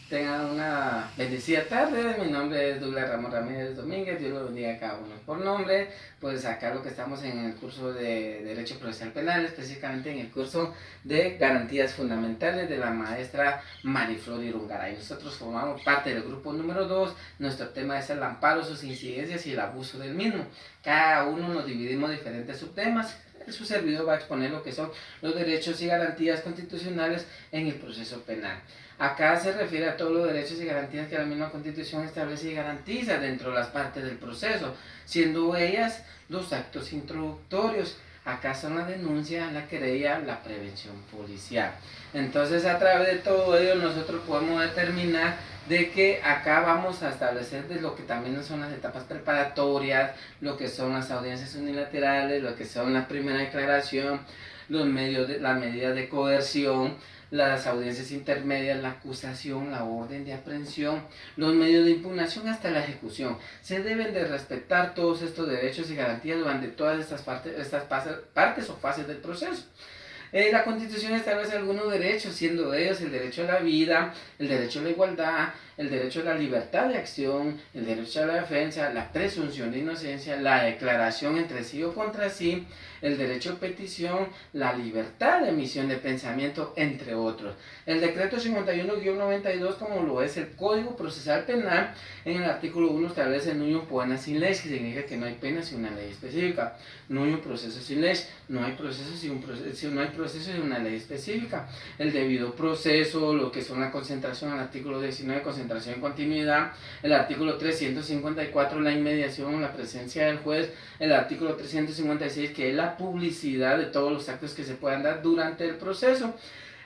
Tengan una bendecida tarde. Mi nombre es Douglas Ramón Ramírez Domínguez. Dios lo bendiga a cada uno por nombre. Pues acá lo que estamos en el curso de Derecho Procesal Penal, específicamente en el curso de Garantías Fundamentales de la maestra Mariflor Irungaray. Nosotros formamos parte del grupo número 2. Nuestro tema es el amparo, sus incidencias y el abuso del mismo. Cada uno nos dividimos en diferentes subtemas. Su servidor va a exponer lo que son los derechos y garantías constitucionales en el proceso penal. Acá se refiere a todos los derechos y garantías que la misma Constitución establece y garantiza dentro de las partes del proceso, siendo ellas los actos introductorios. Acá son la denuncia, la querella, la prevención policial. Entonces, a través de todo ello, nosotros podemos determinar de que acá vamos a establecer de lo que también son las etapas preparatorias, lo que son las audiencias unilaterales, lo que son la primera declaración, los medios las medidas de coerción, las audiencias intermedias, la acusación, la orden de aprehensión, los medios de impugnación hasta la ejecución. Se deben de respetar todos estos derechos y garantías durante todas estas partes o fases del proceso. La Constitución establece algunos derechos, siendo ellos el derecho a la vida, el derecho a la igualdad, el derecho a la libertad de acción, el derecho a la defensa, la presunción de inocencia, la declaración entre sí o contra sí, el derecho a petición, la libertad de emisión de pensamiento, entre otros. El decreto 51-92, como lo es el Código Procesal Penal, en el artículo 1 establece nullum poena sin ley, que significa que no hay pena sin una ley específica. Nullum proceso sin ley, no hay proceso sin una ley específica. El debido proceso, lo que son la concentración, el artículo 19, concentración en continuidad, el artículo 354, la inmediación, la presencia del juez, el artículo 356, que es la publicidad de todos los actos que se puedan dar durante el proceso.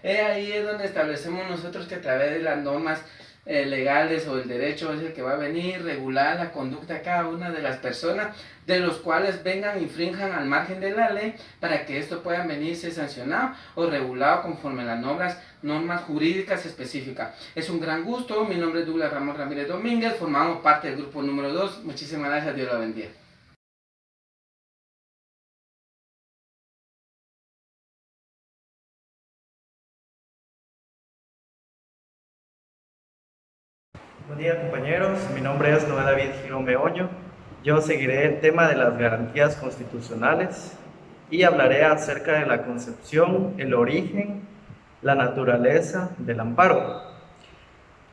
Ahí es donde establecemos nosotros que a través de las normas legales o el derecho es el que va a venir regular la conducta de cada una de las personas de los cuales vengan infrinjan al margen de la ley para que esto pueda venirse sancionado o regulado conforme a las normas jurídicas específicas. Es un gran gusto. Mi nombre es Douglas Ramón Ramírez Domínguez, formamos parte del grupo número 2. Muchísimas gracias, Dios lo bendiga. Buen día, compañeros, mi nombre es Noé David Girón Meoño. Yo seguiré el tema de las garantías constitucionales y hablaré acerca de la concepción, el origen, la naturaleza del amparo.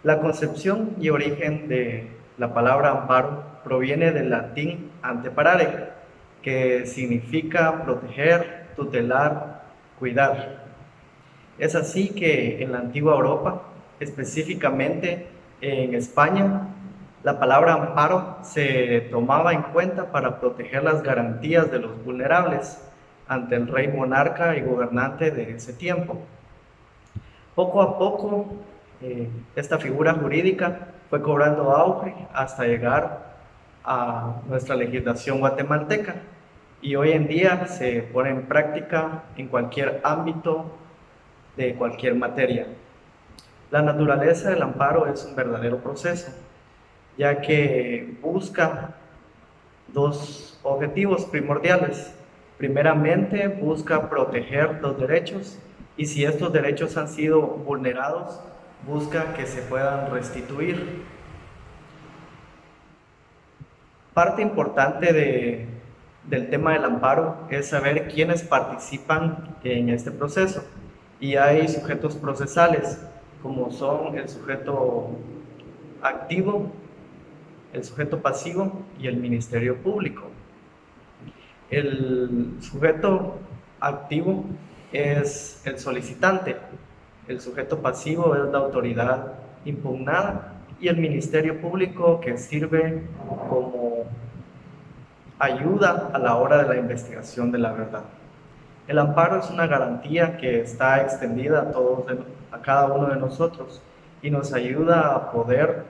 La concepción y origen de la palabra amparo proviene del latín anteparare, que significa proteger, tutelar, cuidar. Es así que en la antigua Europa, específicamente en España, la palabra amparo se tomaba en cuenta para proteger las garantías de los vulnerables ante el rey monarca y gobernante de ese tiempo. Poco a poco, esta figura jurídica fue cobrando auge hasta llegar a nuestra legislación guatemalteca y hoy en día se pone en práctica en cualquier ámbito de cualquier materia. La naturaleza del amparo es un verdadero proceso, ya que busca dos objetivos primordiales. Primeramente, busca proteger los derechos y si estos derechos han sido vulnerados, busca que se puedan restituir. Parte importante del tema del amparo es saber quiénes participan en este proceso. Y hay sujetos procesales, como son el sujeto activo, el sujeto pasivo y el Ministerio Público. El sujeto activo es el solicitante, el sujeto pasivo es la autoridad impugnada y el Ministerio Público que sirve como ayuda a la hora de la investigación de la verdad. El amparo es una garantía que está extendida a cada uno de nosotros y nos ayuda a poder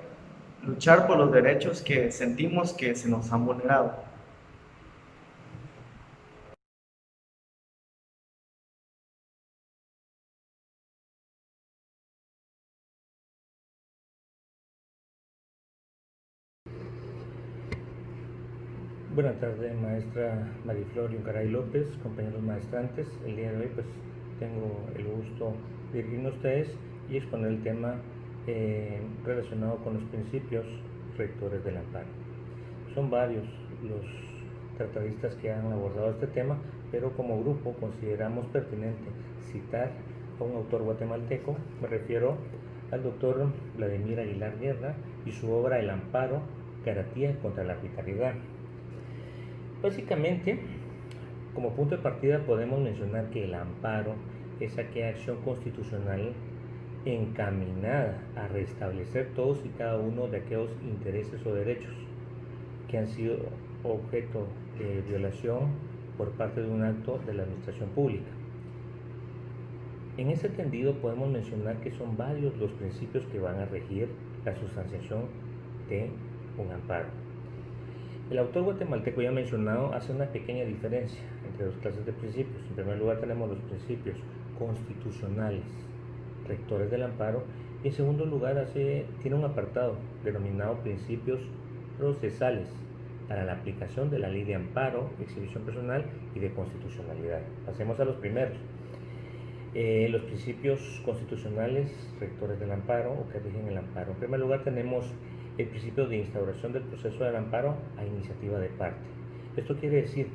luchar por los derechos que sentimos que se nos han vulnerado. Buenas tardes, maestra Mariflor Yungaray López, compañeros maestrantes. El día de hoy pues tengo el gusto de dirigirme a ustedes y exponer el tema relacionado con los principios rectores del amparo. Son varios los tratadistas que han abordado este tema, pero como grupo consideramos pertinente citar a un autor guatemalteco. Me refiero al doctor Vladimir Aguilar Guerra y su obra El Amparo, Garantía contra la Arbitrariedad. Básicamente, como punto de partida podemos mencionar que el amparo es aquella acción constitucional encaminada a restablecer todos y cada uno de aquellos intereses o derechos que han sido objeto de violación por parte de un acto de la administración pública. En ese entendido podemos mencionar que son varios los principios que van a regir la sustanciación de un amparo. El autor guatemalteco ya mencionado hace una pequeña diferencia entre dos clases de principios. En primer lugar tenemos los principios constitucionales rectores del amparo y en segundo lugar tiene un apartado denominado principios procesales para la aplicación de la ley de amparo, exhibición personal y de constitucionalidad. Pasemos a los primeros. Los principios constitucionales rectores del amparo o que rigen el amparo. En primer lugar tenemos el principio de instauración del proceso del amparo a iniciativa de parte. Esto quiere decir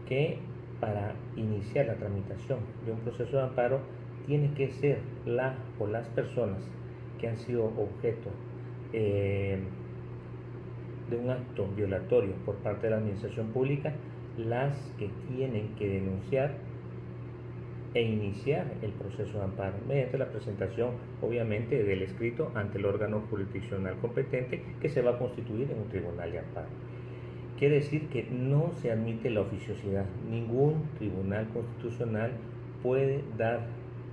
que para iniciar la tramitación de un proceso de amparo tiene que ser la o las personas que han sido objeto de un acto violatorio por parte de la administración pública las que tienen que denunciar e iniciar el proceso de amparo mediante la presentación, obviamente, del escrito ante el órgano jurisdiccional competente que se va a constituir en un tribunal de amparo. Quiere decir que no se admite la oficiosidad. Ningún tribunal constitucional puede dar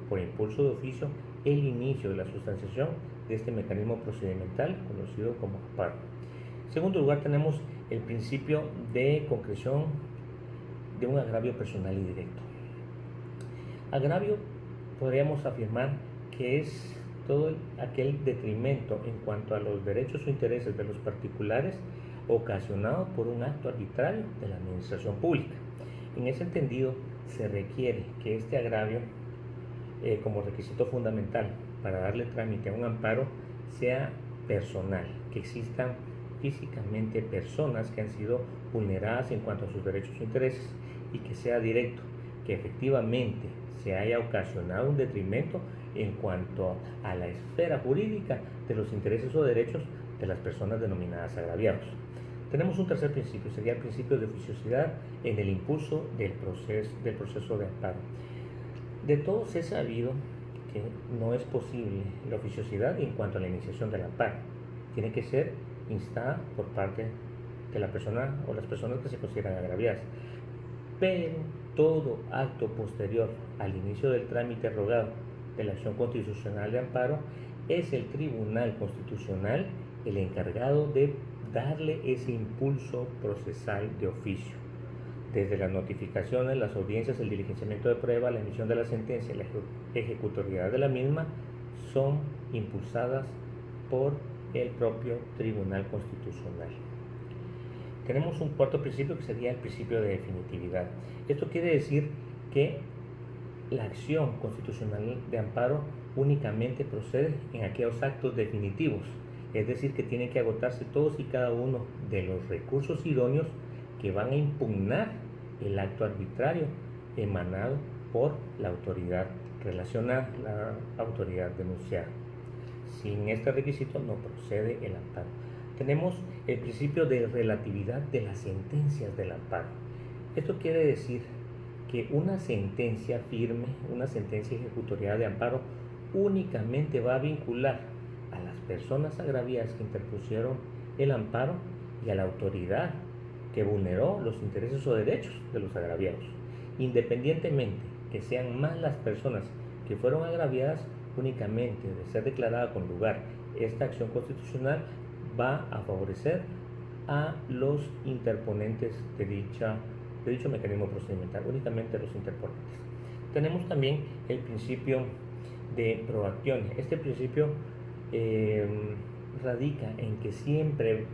por impulso de oficio el inicio de la sustanciación de este mecanismo procedimental conocido como amparo. En segundo lugar tenemos el principio de concreción de un agravio personal y directo. Agravio podríamos afirmar que es todo aquel detrimento en cuanto a los derechos o intereses de los particulares ocasionado por un acto arbitrario de la administración pública. En ese entendido se requiere que este agravio como requisito fundamental para darle trámite a un amparo sea personal, que existan físicamente personas que han sido vulneradas en cuanto a sus derechos o intereses y que sea directo, que efectivamente se haya ocasionado un detrimento en cuanto a la esfera jurídica de los intereses o derechos de las personas denominadas agraviados. Tenemos un tercer principio, sería el principio de oficiosidad en el impulso del proceso de amparo. De todos es sabido que no es posible la oficiosidad en cuanto a la iniciación del amparo. Tiene que ser instada por parte de la persona o las personas que se consideran agraviadas. Pero todo acto posterior al inicio del trámite rogado de la acción constitucional de amparo es el Tribunal Constitucional el encargado de darle ese impulso procesal de oficio. Desde las notificaciones, las audiencias, el diligenciamiento de prueba, la emisión de la sentencia y la ejecutoriedad de la misma son impulsadas por el propio Tribunal Constitucional. Tenemos un cuarto principio que sería el principio de definitividad. Esto quiere decir que la acción constitucional de amparo únicamente procede en aquellos actos definitivos, es decir, que tienen que agotarse todos y cada uno de los recursos idóneos que van a impugnar el acto arbitrario emanado por la autoridad relacionada, la autoridad denunciada. Sin este requisito no procede el amparo. Tenemos el principio de relatividad de las sentencias del amparo. Esto quiere decir que una sentencia firme, una sentencia ejecutoriada de amparo, únicamente va a vincular a las personas agraviadas que interpusieron el amparo y a la autoridad que vulneró los intereses o derechos de los agraviados. Independientemente que sean más las personas que fueron agraviadas, únicamente de ser declarada con lugar esta acción constitucional va a favorecer a los interponentes de dicho mecanismo procedimental, únicamente los interponentes. Tenemos también el principio de proacción. Este principio radica en que siempre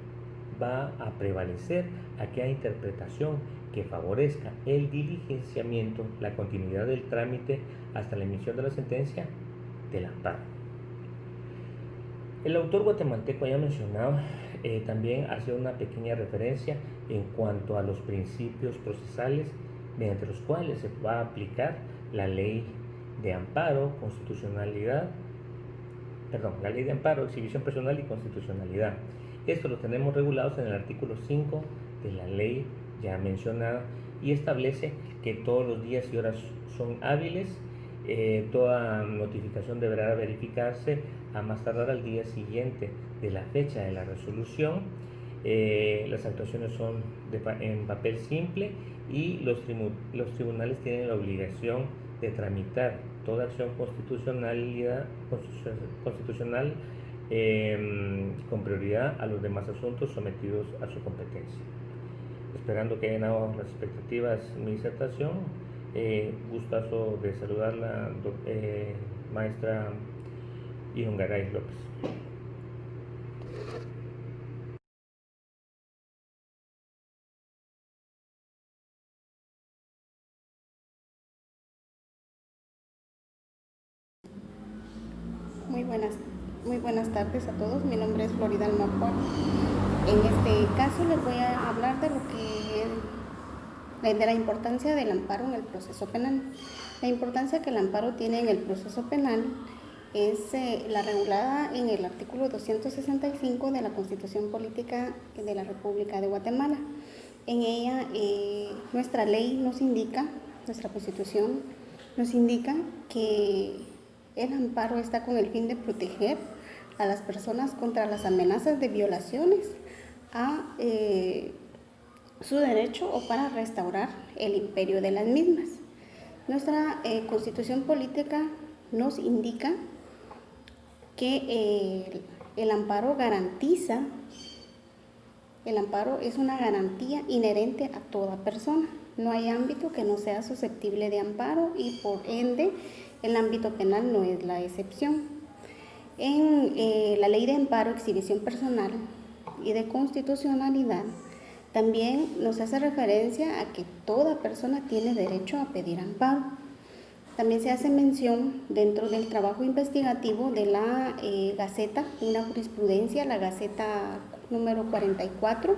va a prevalecer aquella interpretación que favorezca el diligenciamiento, la continuidad del trámite hasta la emisión de la sentencia del amparo. El autor guatemalteco ya mencionado también hace una pequeña referencia en cuanto a los principios procesales mediante los cuales se va a aplicar la ley de amparo, la ley de amparo, exhibición personal y constitucionalidad. Esto lo tenemos regulados en el artículo 5 de la ley ya mencionada y establece que todos los días y horas son hábiles. Toda notificación deberá verificarse a más tardar al día siguiente de la fecha de la resolución. Las actuaciones son en papel simple y los tribunales tienen la obligación de tramitar toda acción constitucional con prioridad a los demás asuntos sometidos a su competencia. Esperando que hayan dado las expectativas mi disertación, gustazo de saludarla, maestra Garay López. Muy buenas tardes a todos. Mi nombre es Florida Almapua. En este caso les voy a hablar de la importancia del amparo en el proceso penal. La importancia que el amparo tiene en el proceso penal es la regulada en el artículo 265 de la Constitución Política de la República de Guatemala. En ella nuestra ley nos indica, nuestra Constitución nos indica que el amparo está con el fin de proteger a las personas contra las amenazas de violaciones a su derecho o para restaurar el imperio de las mismas. Nuestra Constitución Política nos indica que el amparo es una garantía inherente a toda persona. No hay ámbito que no sea susceptible de amparo y por ende el ámbito penal no es la excepción. En la ley de amparo, exhibición personal y de constitucionalidad también nos hace referencia a que toda persona tiene derecho a pedir amparo. También se hace mención dentro del trabajo investigativo de la Gaceta, una jurisprudencia, la Gaceta número 44,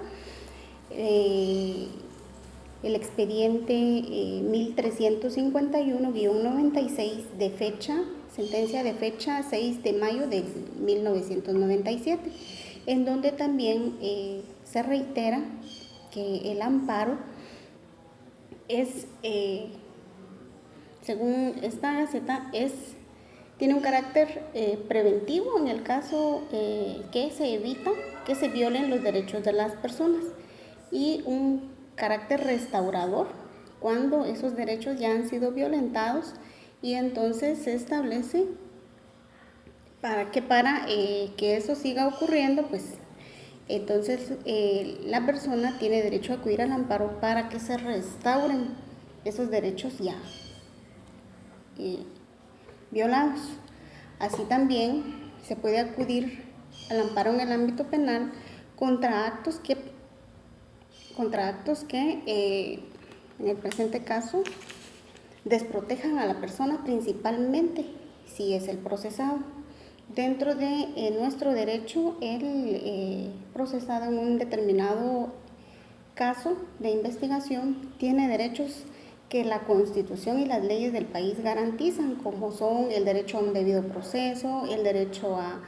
el expediente 1351-96 de sentencia de fecha 6 de mayo de 1997, en donde también se reitera que el amparo es, según esta Gaceta, tiene un carácter preventivo en el caso que se evita que se violen los derechos de las personas y un carácter restaurador cuando esos derechos ya han sido violentados y entonces se establece para que eso siga ocurriendo, pues entonces la persona tiene derecho a acudir al amparo para que se restauren esos derechos ya violados. Así también se puede acudir al amparo en el ámbito penal contra actos que en el presente caso desprotejan a la persona, principalmente si es el procesado. Dentro de nuestro derecho, el procesado en un determinado caso de investigación tiene derechos que la Constitución y las leyes del país garantizan, como son el derecho a un debido proceso, el derecho a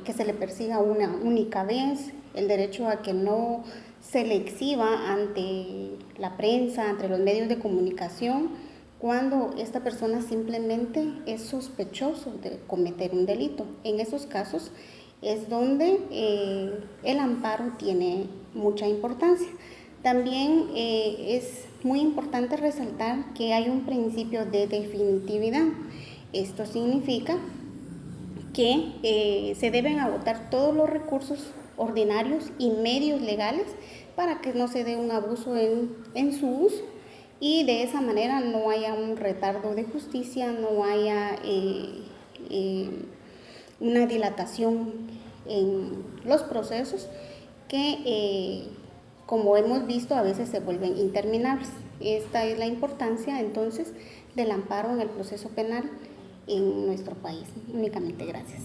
que se le persiga una única vez, el derecho a que no se le exhiba ante la prensa, ante los medios de comunicación, cuando esta persona simplemente es sospechoso de cometer un delito. En esos casos es donde el amparo tiene mucha importancia. También es muy importante resaltar que hay un principio de definitividad. Esto significa que se deben agotar todos los recursos ordinarios y medios legales para que no se dé un abuso en su uso y de esa manera no haya un retardo de justicia, no haya una dilatación en los procesos que, como hemos visto, a veces se vuelven interminables. Esta es la importancia entonces del amparo en el proceso penal en nuestro país. Únicamente, gracias.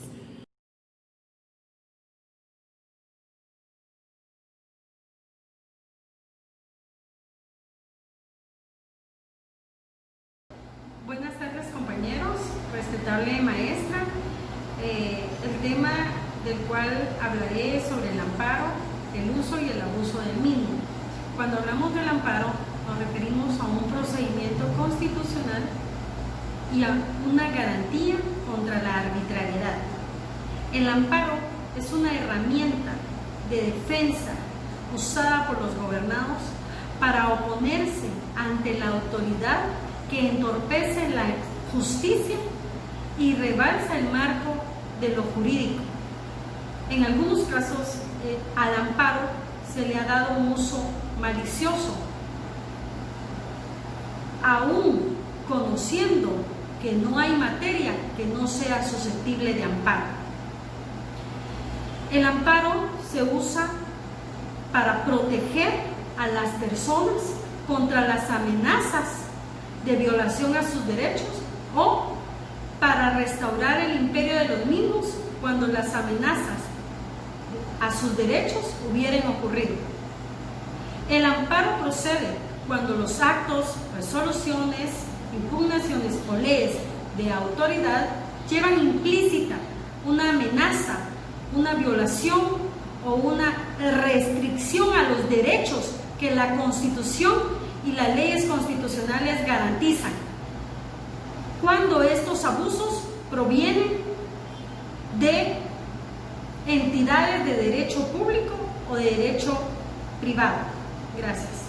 respetable maestra. El tema del cual hablaré sobre el amparo, el uso y el abuso del mismo. Cuando hablamos del amparo, nos referimos a un procedimiento constitucional y a una garantía contra la arbitrariedad. El amparo es una herramienta de defensa usada por los gobernados para oponerse ante la autoridad que entorpece la justicia y rebalsa el marco de lo jurídico. En algunos casos, al amparo se le ha dado un uso malicioso, aún conociendo que no hay materia que no sea susceptible de amparo. El amparo se usa para proteger a las personas contra las amenazas de violación a sus derechos o para restaurar el imperio de los mismos cuando las amenazas a sus derechos hubieran ocurrido. El amparo procede cuando los actos, resoluciones, impugnaciones o leyes de autoridad llevan implícita una amenaza, una violación o una restricción a los derechos que la Constitución y las leyes constitucionales garantizan, cuando estos abusos provienen de entidades de derecho público o de derecho privado. Gracias.